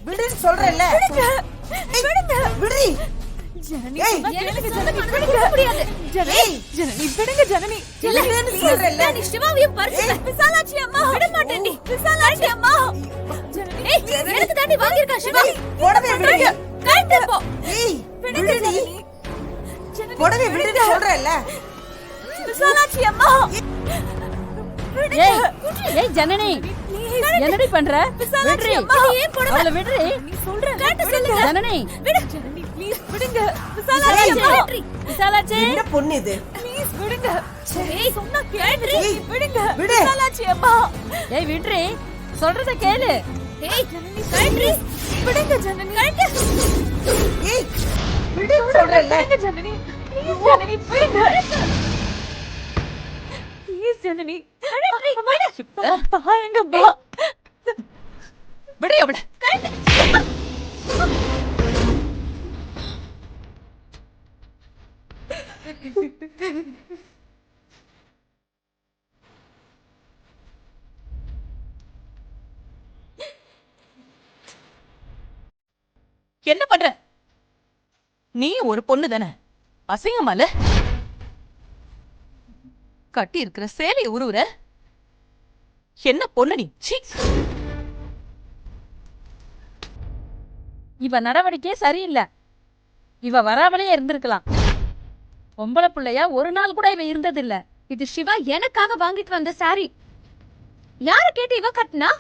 விடுன்னு சொல்றேன்ல. விடுடி. ஜனனி ஏய், எனக்கு ஜனனி விடுங்க முடியாது. ஜனனி ஜனனி விடுங்க ஜனனி. விடுன்னு சொல்றேன்ல. நீ சிவாவையும் பறிச்சு விசாலாட்சி அம்மா விட மாட்டேன். நீ விசாலாட்சி அம்மா. ஜனனி எனக்கு தாண்டி வாங்கிருக்கா சிவா. போடவே விடுங்க. கரெக்ட் போ. ஏய் விடுடி. போடவே விடுன்னு சொல்றேன்ல. விசாலாட்சி அம்மா. ஏய் ஏய் ஜனனி என்னடி பண்ற? விடுறி அவளை விடுறி. நீ சொல்ற கேட்டு சொல்லுங்க. ஜனனி விடு ஜனனி ப்ளீஸ் விடுங்க. விசாலாட்சி அம்மா. விசாலாட்சி என்ன பொண்ணு இது? ப்ளீஸ் விடுங்க. ஏய் சொன்னா கேட்டு விடுங்க. விடு. விசாலாட்சி அம்மா. ஏய் விடுறி சொல்றத கேளு. ஏய் ஜனனி கேட்டு விடுங்க ஜனனி. கேட்டு ஏய் விடுன்னு சொல்றேன்ல. விடுங்க ஜனனி. ப்ளீஸ் ஜனனி விடுங்க. ப்ளீஸ் ஜனனி. பாருங்க பா. விடு அவளை. என்ன பண்ற? நீ ஒரு பொண்ணு தானே, அசிங்கமால கட்டி இருக்கிற சேலைய உருவுற. என்ன பொண்ணு நீ? சீ. இவ நடவடிக்கையே சரியில்லை. இவ வராமலே இருந்திருக்கலாம். பொம்பளை பிள்ளையா ஒரு நாள் கூட இவ இருந்தது இல்ல. இது சிவா எனக்காக வாங்கிட்டு வந்த சாரி. யார கேட்டு இவ கட்டினா?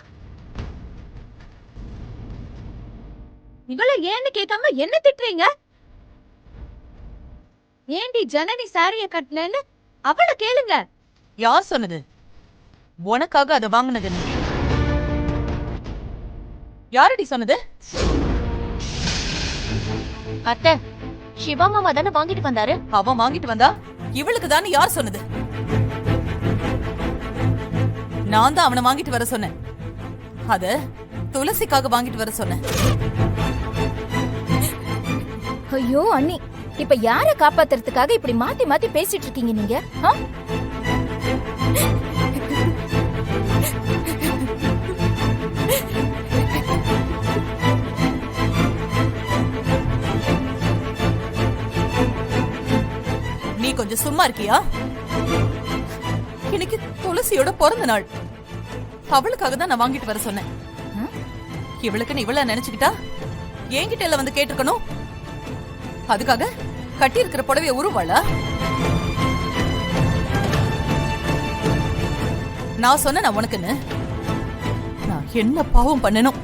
இவள ஏன்னு கேட்காம என்ன திட்டுறீங்க? ஏண்டி ஜனனி சாரிய கட்டினேன்னு அவள கேளுங்க. யார் சொன்னது உனக்காக அதை வாங்கினது? யாரடி சொன்னது? அத்தை, சிவா மாமா தானே வாங்கிட்டு வந்தாரு. அவன் வாங்கிட்டு வந்தா இவளுக்கு தானே யார் சொன்னது? நான் தான் அவனை வாங்கிட்டு வர சொன்னேன். அத துளசிக்காக வாங்கிட்டு வர சொன்னேன். ஐயோ அண்ணி, இப்ப யார காப்பாத்துறதுக்காக இப்படி மாத்தி மாத்தி பேசிட்டு இருக்கீங்க நீங்க? நீ கொஞ்சம் சும்மா இருக்கியா? இன்னைக்கு துளசியோட பிறந்த நாள். அவளுக்காக தான் நான் வாங்கிட்டு வர சொன்னேன். இவளுக்கு நீ இவள நினைச்சுக்கிட்டா என்கிட்ட எல்லாம் வந்து கேட்டிருக்கணும். அதுக்காக கட்டி இருக்கிற புடவைய உருவாளா? நான் சொன்ன உனக்குன்னு நான் என்ன பாவம் பண்ணணும்?